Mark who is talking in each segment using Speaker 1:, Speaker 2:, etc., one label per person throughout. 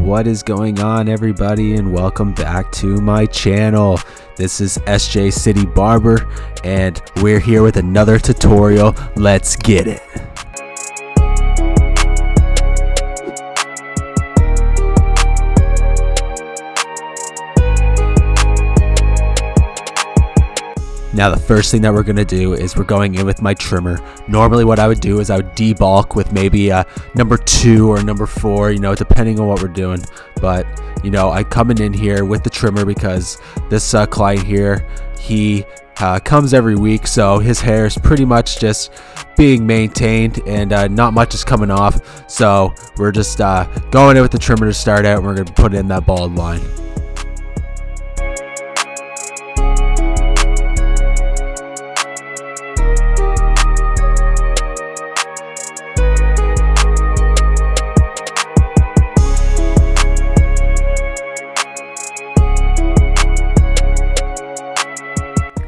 Speaker 1: What is going on, everybody, and welcome back to my channel. This is SJ City Barber, and we're here with another tutorial. Let's get it. Now the first thing that we're going to do is we're going in with my trimmer. Normally what I would do is I would debulk with maybe a number 2 or number 4, depending on what we're doing. But, I coming in here with the trimmer because this client here, he comes every week, so his hair is pretty much just being maintained and not much is coming off. So we're just going in with the trimmer to start out, and we're going to put in that bald line.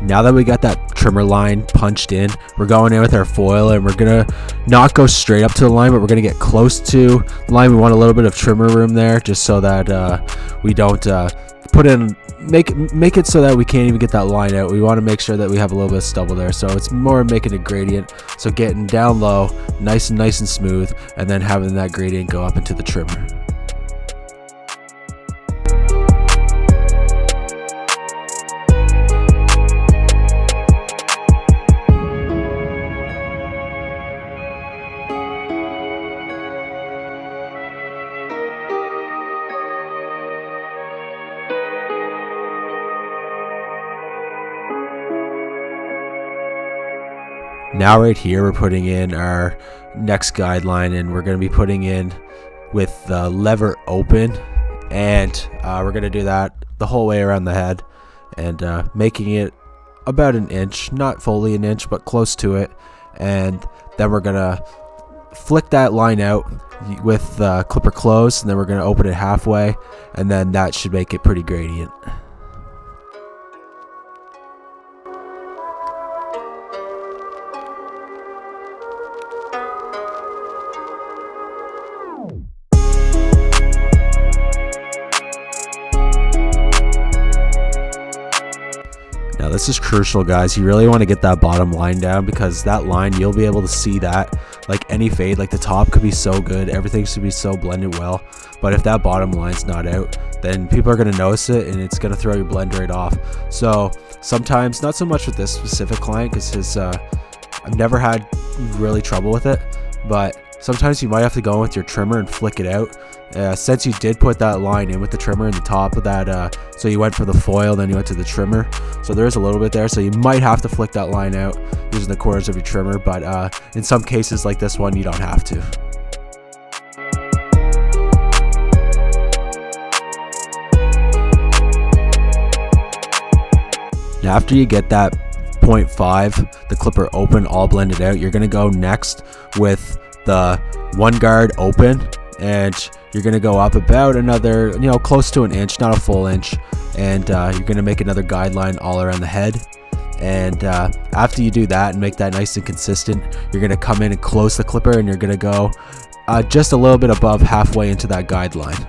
Speaker 1: Now that we got that trimmer line punched in, we're going in with our foil, and we're gonna not go straight up to the line, but we're gonna get close to the line. We want a little bit of trimmer room there, just so that we don't make it so that we can't even get that line out. We want to make sure that we have a little bit of stubble there, so it's more making a gradient. So getting down low, nice and smooth, and then having that gradient go up into the trimmer. Now right here we're putting in our next guideline, and we're going to be putting in with the lever open, and we're going to do that the whole way around the head, and making it about an inch, not fully an inch, but close to it. And then we're going to flick that line out with the clipper closed, and then we're going to open it halfway, and then that should make it pretty gradient. Now this is crucial, guys. You really want to get that bottom line down, because that line, you'll be able to see that like any fade. Like the top could be so good, everything should be so blended well, but if that bottom line's not out, then people are going to notice it, and it's going to throw your blend right off. So sometimes, not so much with this specific client, because I've never had really trouble with it, but sometimes you might have to go in with your trimmer and flick it out. Since you did put that line in with the trimmer in the top of that, so you went for the foil, then you went to the trimmer, so there is a little bit there, so you might have to flick that line out using the corners of your trimmer, but in some cases like this one, you don't have to. Now after you get that 0.5, the clipper open, all blended out, you're going to go next with the one guard open, and you're going to go up about another, close to an inch, not a full inch, and you're going to make another guideline all around the head. And after you do that and make that nice and consistent, you're going to come in and close the clipper, and you're going to go just a little bit above halfway into that guideline.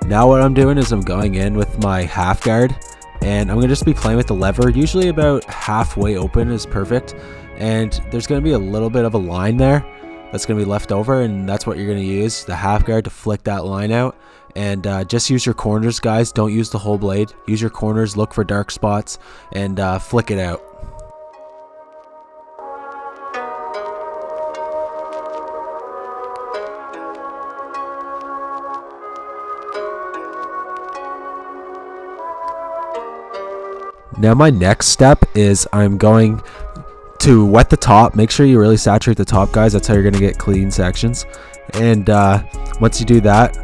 Speaker 1: Now what I'm doing is I'm going in with my half guard, and I'm going to just be playing with the lever. Usually about halfway open is perfect, and there's going to be a little bit of a line there that's going to be left over, and that's what you're going to use, the half guard, to flick that line out. And just use your corners, guys. Don't use the whole blade. Use your corners, look for dark spots, and flick it out. Now my next step is I'm going to wet the top. Make sure you really saturate the top, guys. That's how you're going to get clean sections. And once you do that,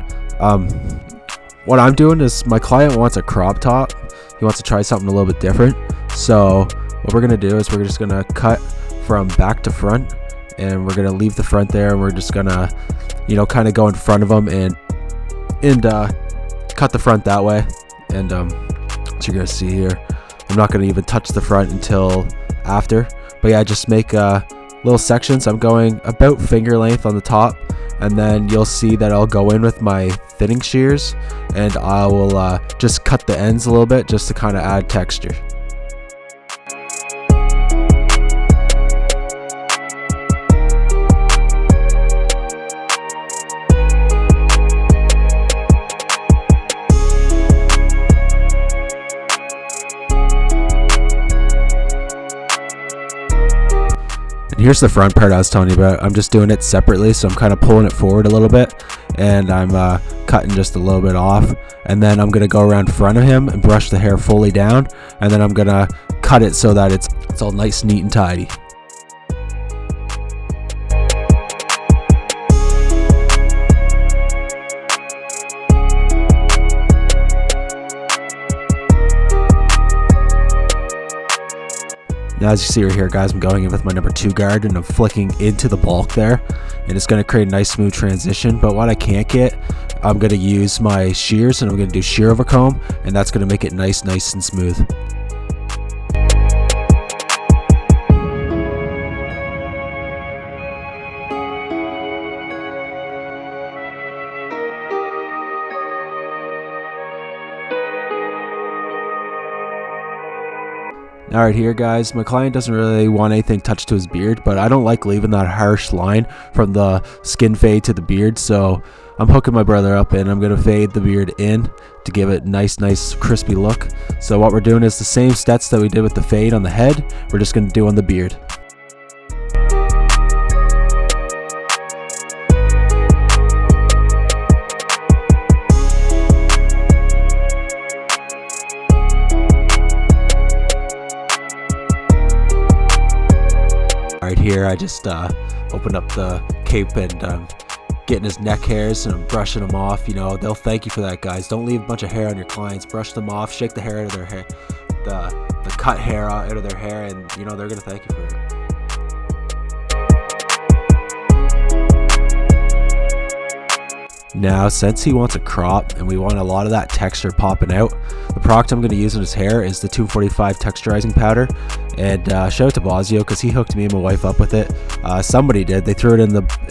Speaker 1: what I'm doing is, my client wants a crop top. He wants to try something a little bit different. So what we're going to do is we're just going to cut from back to front, and we're gonna leave the front there, and we're just gonna, you know, kind of go in front of them and cut the front that way. And as you're gonna see here, I'm not gonna even touch the front until after, but yeah, just make little sections. I'm going about finger length on the top, and then you'll see that I'll go in with my thinning shears, and I will just cut the ends a little bit just to kind of add texture. And here's the front part I was telling you about. I'm just doing it separately, so I'm kind of pulling it forward a little bit, and I'm cutting just a little bit off, and then I'm gonna go around front of him and brush the hair fully down, and then I'm gonna cut it so that it's all nice, neat, and tidy. Now, as you see right here, guys, I'm going in with my number 2 guard, and I'm flicking into the bulk there, and it's going to create a nice smooth transition. But what I can't get, I'm going to use my shears, and I'm going to do shear over comb, and that's going to make it nice and smooth. Alright, here guys, my client doesn't really want anything touched to his beard, but I don't like leaving that harsh line from the skin fade to the beard, so I'm hooking my brother up, and I'm going to fade the beard in to give it nice crispy look. So what we're doing is the same steps that we did with the fade on the head, we're just going to do on the beard. Right here, I just opened up the cape and getting his neck hairs, and I'm brushing them off. You know, they'll thank you for that, guys. Don't leave a bunch of hair on your clients. Brush them off, shake the hair out of their hair, the cut hair out of their hair, and you know they're gonna thank you for it. Now, since he wants a crop and we want a lot of that texture popping out, the product I'm going to use in his hair is the 245 texturizing powder. And shout out to Bosio, because he hooked me and my wife up with it. Somebody did. They threw it in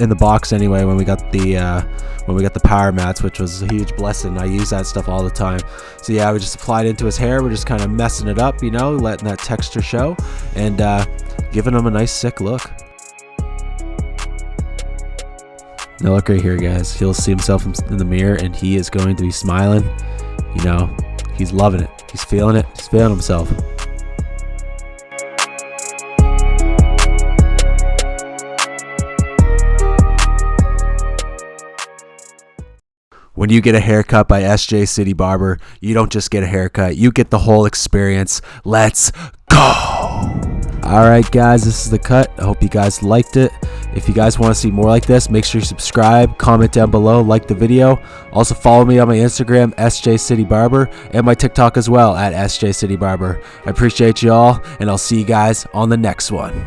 Speaker 1: the box anyway when we got the power mats, which was a huge blessing. I use that stuff all the time. So yeah, we just applied it into his hair. We're just kind of messing it up, you know, letting that texture show, and giving him a nice sick look. Now look right here, guys. He'll see himself in the mirror, and he is going to be smiling. You know, he's loving it. He's feeling it. He's feeling himself. When you get a haircut by SJ City Barber, you don't just get a haircut. You get the whole experience. Let's go! Alright guys, this is the cut. I hope you guys liked it. If you guys want to see more like this, make sure you subscribe, comment down below, like the video. Also follow me on my Instagram, SJ City Barber, and my TikTok as well, at SJ City Barber. I appreciate you all, and I'll see you guys on the next one.